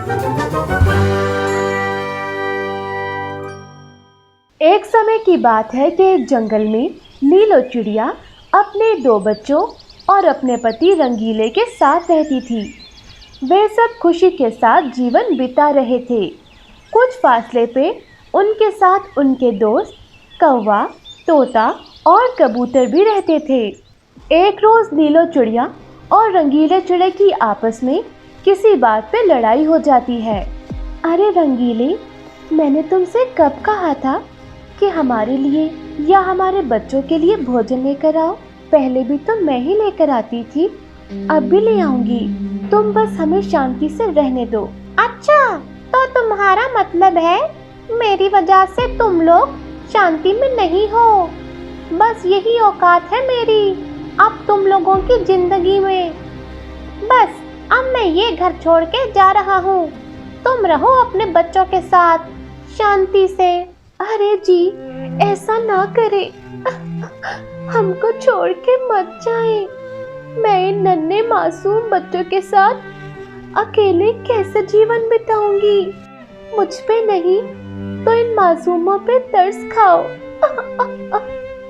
एक समय की बात है कि एक जंगल में नीलो चिड़िया अपने 2 बच्चों और अपने पति रंगीले के साथ रहती थी। वे सब खुशी के साथ जीवन बिता रहे थे। कुछ फासले पे उनके साथ उनके दोस्त कौवा, तोता और कबूतर भी रहते थे। एक रोज नीलो चिड़िया और रंगीले चिड़े की आपस में किसी बात पे लड़ाई हो जाती है। अरे रंगीले, मैंने तुमसे कब कहा था कि हमारे लिए या हमारे बच्चों के लिए भोजन लेकर आओ? पहले भी तो मैं ही लेकर आती थी, अब भी ले आऊंगी। तुम बस हमें शांति से रहने दो। अच्छा, तो तुम्हारा मतलब है मेरी वजह से तुम लोग शांति में नहीं हो? बस यही औकात है मेरी अब तुम लोगों की जिंदगी में। बस अब मैं ये घर छोड़ के जा रहा हूँ। तुम रहो अपने बच्चों के साथ शांति से। अरे जी, ऐसा ना करे, हमको छोड़ के मत जाए। मैं इन नन्हे मासूम बच्चों के साथ अकेले कैसे जीवन बिताऊंगी? मुझ पे नहीं तो इन मासूमों पे तरस खाओ।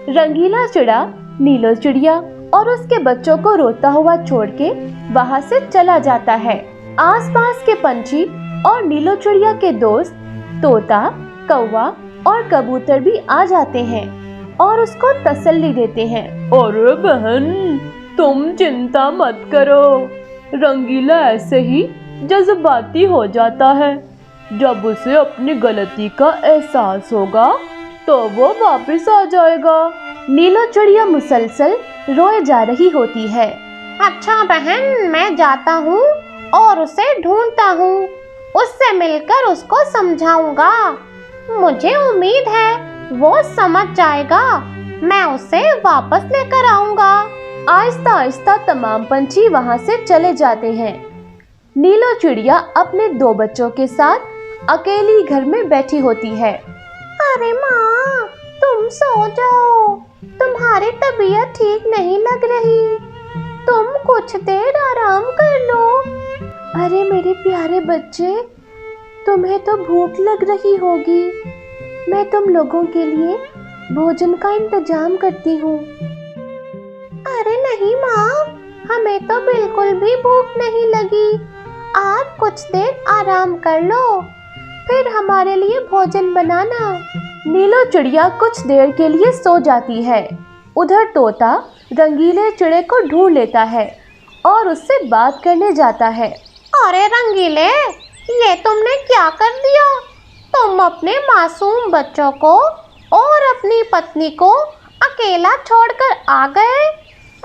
रंगीला चिड़ा नीलो चिड़िया और उसके बच्चों को रोता हुआ छोड़ के वहां से चला जाता है। आसपास के पंछी और नीलो चिड़िया के दोस्त तोता, कौवा और कबूतर भी आ जाते हैं और उसको तसल्ली देते हैं। अरे बहन, तुम चिंता मत करो। रंगीला ऐसे ही जज्बाती हो जाता है। जब उसे अपनी गलती का एहसास होगा तो वो वापस आ जाएगा। नीलो चिड़िया मुसलसल रोए जा रही होती है। अच्छा बहन, मैं जाता हूँ और उसे ढूंढता हूँ। उससे मिलकर उसको समझाऊंगा। मुझे उम्मीद है वो समझ जाएगा। मैं उसे वापस लेकर आऊंगा। आहिस्ता आहिस्ता तमाम पंछी वहां से चले जाते हैं। नीलो चिड़िया अपने 2 बच्चों के साथ अकेली घर में बैठी होती है। अरे माँ, तुम सो जाओ। तुम्हारी तबीयत ठीक नहीं लग रही। तुम कुछ देर आराम कर लो। अरे मेरे प्यारे बच्चे, तुम्हें तो भूख लग रही होगी। मैं तुम लोगों के लिए भोजन का इंतजाम करती हूँ। अरे नहीं माँ, हमें तो बिल्कुल भी भूख नहीं लगी। आप कुछ देर आराम कर लो, फिर हमारे लिए भोजन बनाना। नीलो चिड़िया कुछ देर के लिए सो जाती है। उधर तोता रंगीले चिड़े को ढूंढ लेता है और उससे बात करने जाता है। अरे रंगीले, ये तुमने क्या कर दिया? तुम अपने मासूम बच्चों को और अपनी पत्नी को अकेला छोड़कर आ गए।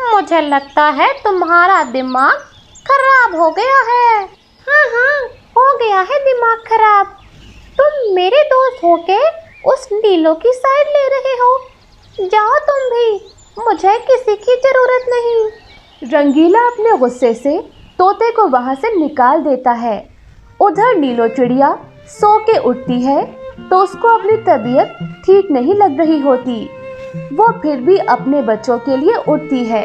मुझे लगता है तुम्हारा दिमाग खराब हो गया है। हाँ, हो गया है दिमाग खराब। तुम मेरे दोस्त होके उस नीलो की साइड ले रहे हो। जाओ तुम भी, मुझे किसी की जरूरत नहीं। रंगीला अपने गुस्से से तोते को वहां से निकाल देता है। उधर नीलो चिड़िया सो के उठती है तो उसको अपनी तबीयत ठीक नहीं लग रही होती। वो फिर भी अपने बच्चों के लिए उठती है।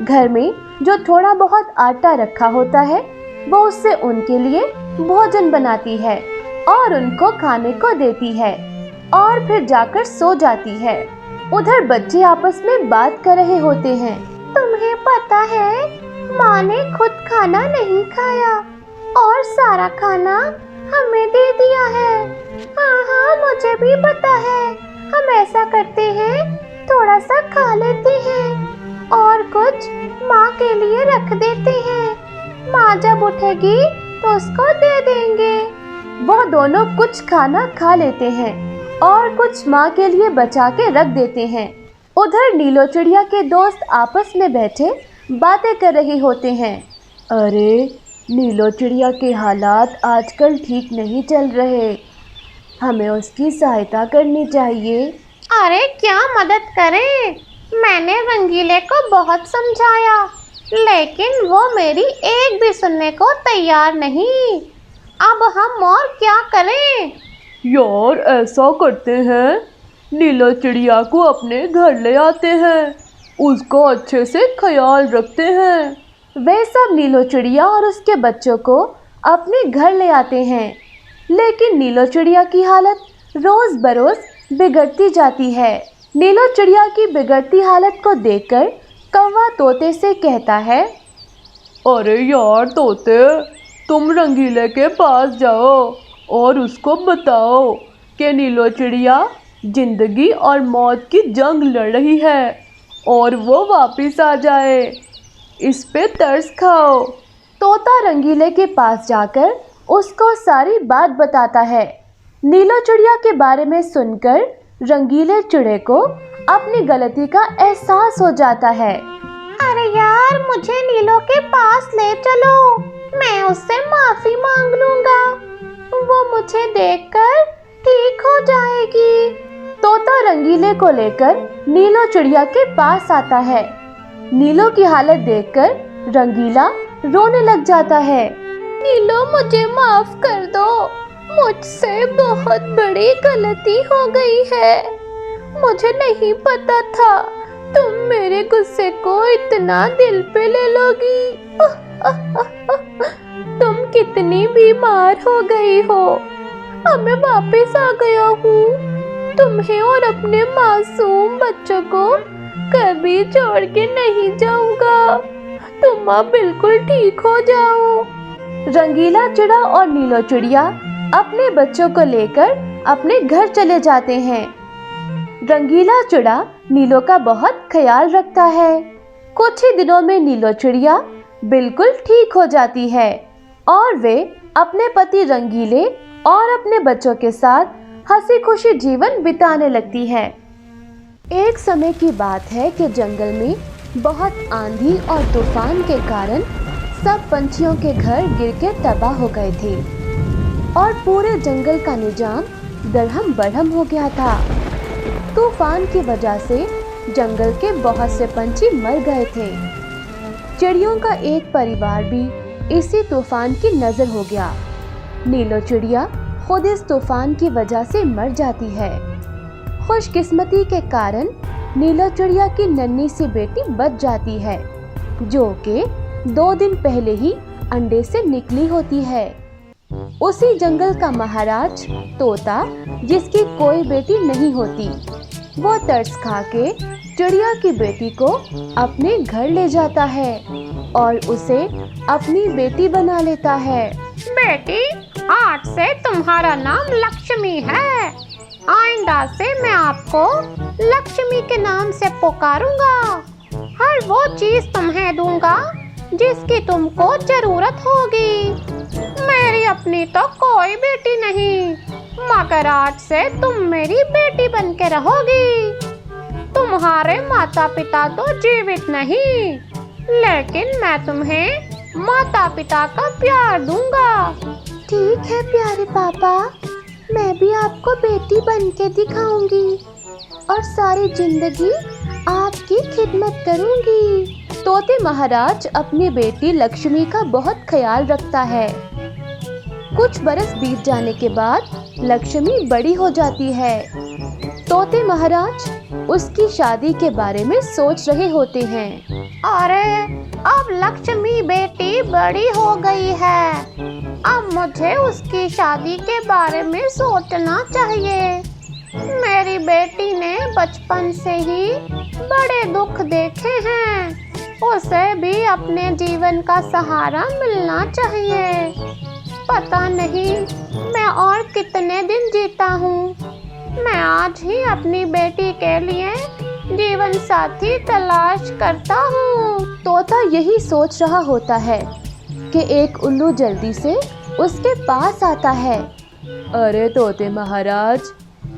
घर में जो थोड़ा बहुत आटा रखा होता है वो उससे उनके लिए भोजन बनाती है और उनको खाने को देती है और फिर जाकर सो जाती है। उधर बच्चे आपस में बात कर रहे होते हैं। तुम्हें पता है, माँ ने खुद खाना नहीं खाया और सारा खाना हमें दे दिया है। हाँ, मुझे भी पता है। हम ऐसा करते हैं, थोड़ा सा खा लेते हैं और कुछ माँ के लिए रख देते हैं। माँ जब उठेगी तो उसको दे देंगे। वो दोनों कुछ खाना खा लेते हैं और कुछ माँ के लिए बचा के रख देते हैं। उधर नीलो चिड़िया के दोस्त आपस में बैठे बातें कर रहे होते हैं। अरे नीलो चिड़िया के हालात आजकल ठीक नहीं चल रहे, हमें उसकी सहायता करनी चाहिए। अरे क्या मदद करें? मैंने रंगीले को बहुत समझाया, लेकिन वो मेरी एक भी सुनने को तैयार नहीं। अब हम और क्या करें? यार ऐसा करते हैं, नीलो चिड़िया को अपने घर ले आते हैं, उसको अच्छे से ख्याल रखते हैं। वे सब नीलो चिड़िया और उसके बच्चों को अपने घर ले आते हैं। लेकिन नीलो चिड़िया की हालत रोज बरोज बिगड़ती जाती है। नीलो चिड़िया की बिगड़ती हालत को देखकर कौवा तोते से कहता है, अरे यार तोते, तुम रंगीले के पास जाओ और उसको बताओ कि नीलो चिड़िया जिंदगी और मौत की जंग लड़ रही है और वो वापस आ जाए। इस पे तरस खाओ। तोता रंगीले के पास जाकर उसको सारी बात बताता है। नीलो चिड़िया के बारे में सुनकर रंगीले चिड़े को अपनी गलती का एहसास हो जाता है। अरे यार, मुझे नीलो के पास ले चलो, मैं उससे माफी मांग लूंगा, वो मुझे देखकर ठीक हो जाएगी। तोता रंगीले को लेकर नीलो चिड़िया के पास आता है। नीलो की हालत देखकर रंगीला रोने लग जाता है। नीलो, मुझे माफ कर दो, मुझसे बहुत बड़ी गलती हो गई है। मुझे नहीं पता था तुम मेरे गुस्से को इतना दिल पे ले लोगी। तुम कितनी बीमार हो गई हो। अब मैं वापस आ गया हूँ। तुम्हें और अपने मासूम बच्चों को कभी छोड़ के नहीं जाऊंगा। तुम अब बिल्कुल ठीक हो जाओ। रंगीला चिड़ा और नीलो चिड़िया अपने बच्चों को लेकर अपने घर चले जाते हैं। रंगीला चिड़ा नीलो का बहुत ख्याल रखता है। कुछ ही दिनों में नीलो चिड़िया बिल्कुल ठीक हो जाती है और वे अपने पति रंगीले और अपने बच्चों के साथ हंसी खुशी जीवन बिताने लगती है। एक समय की बात है कि जंगल में बहुत आंधी और तूफान के कारण सब पंछियों के घर गिर के तबाह हो गए थे और पूरे जंगल का निजाम दरहम बरहम हो गया था। तूफान की वजह से जंगल के बहुत से पंछी मर गए थे। चिड़ियों का एक परिवार भी इसी तूफान की नजर हो गया। नीलो चिड़िया खुद इस तूफान की वजह से मर जाती है। खुशकिस्मती के कारण नीलो चिड़िया की नन्ही सी बेटी बच जाती है, जो कि 2 दिन पहले ही अंडे से निकली होती है। उसी जंगल का महाराज तोता, जिसकी कोई बेटी नहीं होती, वो तरस खा के चिड़िया की बेटी को अपने घर ले जाता है और उसे अपनी बेटी बना लेता है। बेटी, आज से तुम्हारा नाम लक्ष्मी है। आइंदा से मैं आपको लक्ष्मी के नाम से पुकारूंगा। हर वो चीज तुम्हें दूंगा जिसकी तुमको जरूरत होगी। मेरी अपनी तो कोई बेटी नहीं, मगर आज से तुम मेरी बेटी बन के रहोगी। तुम्हारे माता पिता तो जीवित नहीं, लेकिन मैं तुम्हें माता पिता का प्यार दूंगा। ठीक है प्यारे पापा, मैं भी आपको बेटी बन के दिखाऊंगी और सारी जिंदगी आपकी खिदमत करूंगी। तोते महाराज अपनी बेटी लक्ष्मी का बहुत ख्याल रखता है। कुछ बरस बीत जाने के बाद लक्ष्मी बड़ी हो जाती है। तोते महाराज उसकी शादी के बारे में सोच रहे होते हैं। अरे, अब लक्ष्मी बेटी बड़ी हो गई है, अब मुझे उसकी शादी के बारे में सोचना चाहिए। मेरी बेटी ने बचपन से ही बड़े दुख देखे हैं, उसे भी अपने जीवन का सहारा मिलना चाहिए। पता नहीं मैं और कितने दिन जीता हूँ। मैं आज ही अपनी बेटी के लिए जीवन साथी तलाश करता हूँ। तोता यही सोच रहा होता है कि एक उल्लू जल्दी से उसके पास आता है। अरे तोते महाराज,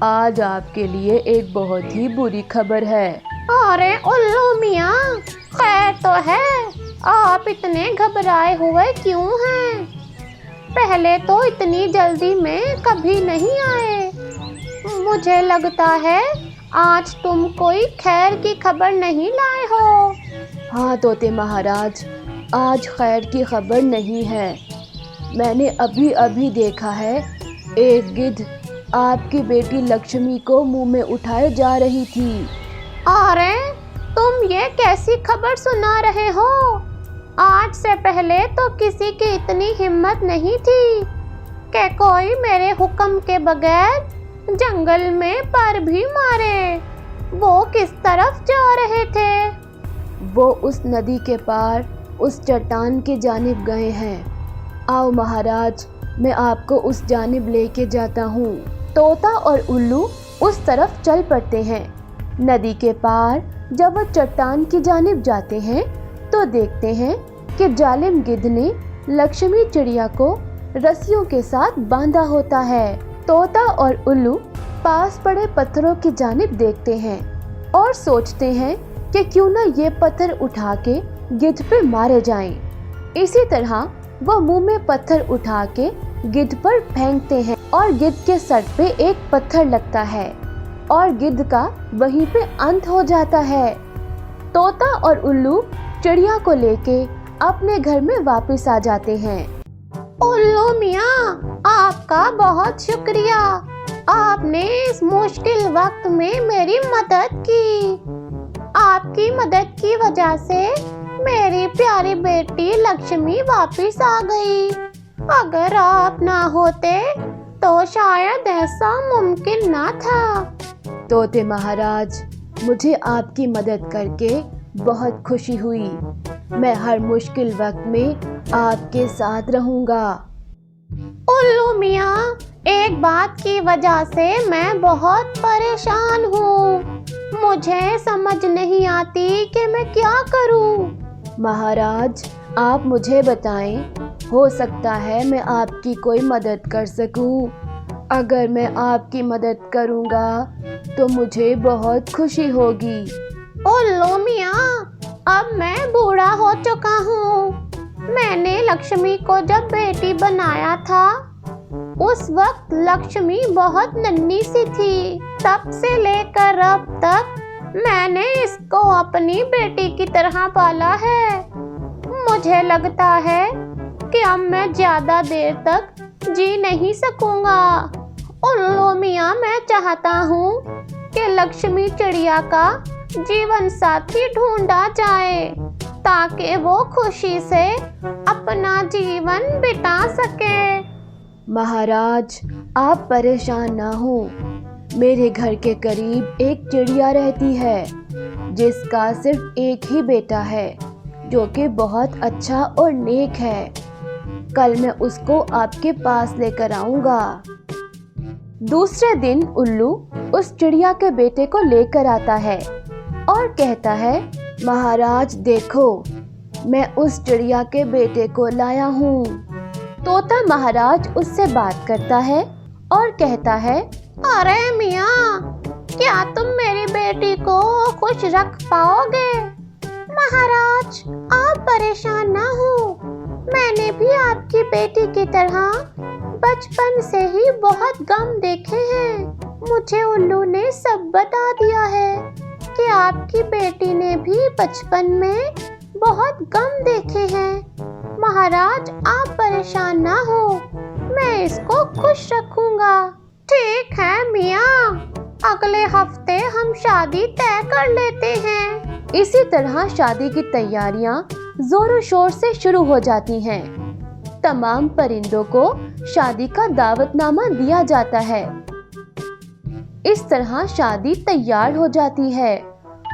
आज आपके लिए एक बहुत ही बुरी खबर है। अरे उल्लू मियाँ, खैर तो है, आप इतने घबराए हुए क्यों हैं? पहले तो इतनी जल्दी में कभी नहीं आए। मुझे लगता है आज तुम कोई खैर की खबर नहीं लाए हो। हाँ तोते महाराज, आज खैर की खबर नहीं है। मैंने अभी अभी देखा है एक गिद्ध आपकी बेटी लक्ष्मी को मुंह में उठाए जा रही थी। अरे, तुम ये कैसी खबर सुना रहे हो? आज से पहले तो किसी की इतनी हिम्मत नहीं थी कि कोई मेरे हुक्म के बगैर जंगल में पर भी मारे। वो किस तरफ जा रहे थे? वो उस नदी के पार उस चट्टान की जानिब गए हैं। आओ महाराज, मैं आपको उस जानिब लेके जाता हूँ। तोता और उल्लू उस तरफ चल पड़ते हैं। नदी के पार जब वो चट्टान की जानिब जाते हैं तो देखते हैं कि जालिम गिद्ध ने लक्ष्मी चिड़िया को रस्सियों के साथ बांधा होता है। तोता और उल्लू पास पड़े पत्थरों की जानिब देखते हैं और सोचते हैं कि क्यों ना ये पत्थर उठा के गिद्ध पे मारे जाएं। इसी तरह वो मुंह में पत्थर उठा के गिद्ध पर फेंकते हैं और गिद्ध के सर पे एक पत्थर लगता है और गिद्ध का वहीं पे अंत हो जाता है। तोता और उल्लू चिड़िया को लेके अपने घर में वापस आ जाते हैं। उल्लू मियाँ, आपका बहुत शुक्रिया। आपने इस मुश्किल वक्त में मेरी मदद की। आपकी मदद की वजह से मेरी प्यारी बेटी लक्ष्मी वापस आ गई। अगर आप ना होते तो शायद ऐसा मुमकिन ना था। तोते महाराज, मुझे आपकी मदद करके बहुत खुशी हुई। मैं हर मुश्किल वक्त में आपके साथ रहूंगा। उल्लू मियाँ, एक बात की वजह से मैं बहुत परेशान हूँ। मुझे समझ नहीं आती कि मैं क्या करूँ। महाराज, आप मुझे बताएं, हो सकता है मैं आपकी कोई मदद कर सकूं। अगर मैं आपकी मदद करूंगा तो मुझे बहुत खुशी होगी। उल्लू मियाँ, अब मैं बूढ़ा हो चुका हूँ। मैंने लक्ष्मी को जब बेटी बनाया था उस वक्त लक्ष्मी बहुत नन्ही सी थी। तब से लेकर अब तक मैंने इसको अपनी बेटी की तरह पाला है। मुझे लगता है कि अब मैं ज्यादा देर तक जी नहीं सकूंगा। उल्लू मियाँ, मैं चाहता हूँ कि लक्ष्मी चिड़िया का जीवन साथी ढूंढा जाए ताकि वो खुशी से अपना जीवन बिता सके। महाराज, आप परेशान ना हो। मेरे घर के करीब एक चिड़िया रहती है जिसका सिर्फ एक ही बेटा है जो कि बहुत अच्छा और नेक है। कल मैं उसको आपके पास लेकर आऊंगा। दूसरे दिन उल्लू उस चिड़िया के बेटे को लेकर आता है और कहता है, महाराज देखो, मैं उस चिड़िया के बेटे को लाया हूँ। तोता महाराज उससे बात करता है और कहता है, अरे मियाँ, क्या तुम मेरी बेटी को खुश रख पाओगे? महाराज, आप परेशान ना हो। मैंने भी आपकी बेटी की तरह बचपन से ही बहुत गम देखे हैं। मुझे उल्लू ने सब बता दिया है कि आपकी बेटी ने भी बचपन में बहुत गम देखे हैं। महाराज, आप परेशान ना हो, मैं इसको खुश रखूंगा। ठीक है मियाँ, अगले हफ्ते हम शादी तय कर लेते हैं। इसी तरह शादी की तैयारियां जोरों शोर से शुरू हो जाती हैं। तमाम परिंदों को शादी का दावतनामा दिया जाता है। इस तरह शादी तैयार हो जाती है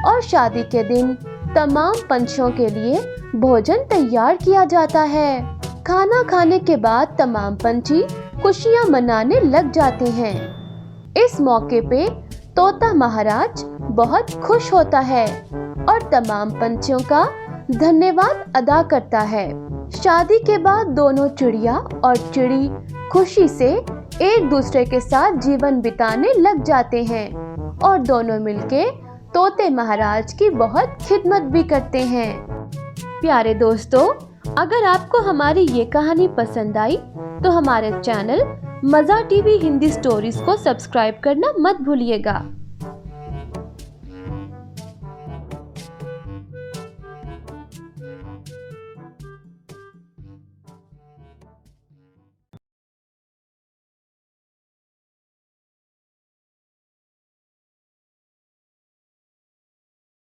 और शादी के दिन तमाम पंछियों के लिए भोजन तैयार किया जाता है। खाना खाने के बाद तमाम पंछी खुशियां मनाने लग जाते हैं। इस मौके पे तोता महाराज बहुत खुश होता है और तमाम पंछियों का धन्यवाद अदा करता है। शादी के बाद दोनों चिड़िया और चिड़ी खुशी से एक दूसरे के साथ जीवन बिताने लग जाते हैं और दोनों मिलके तोते महाराज की बहुत खिदमत भी करते हैं। प्यारे दोस्तों, अगर आपको हमारी ये कहानी पसंद आई तो हमारे चैनल मज़ा टीवी हिंदी स्टोरीज को सब्सक्राइब करना मत भूलिएगा।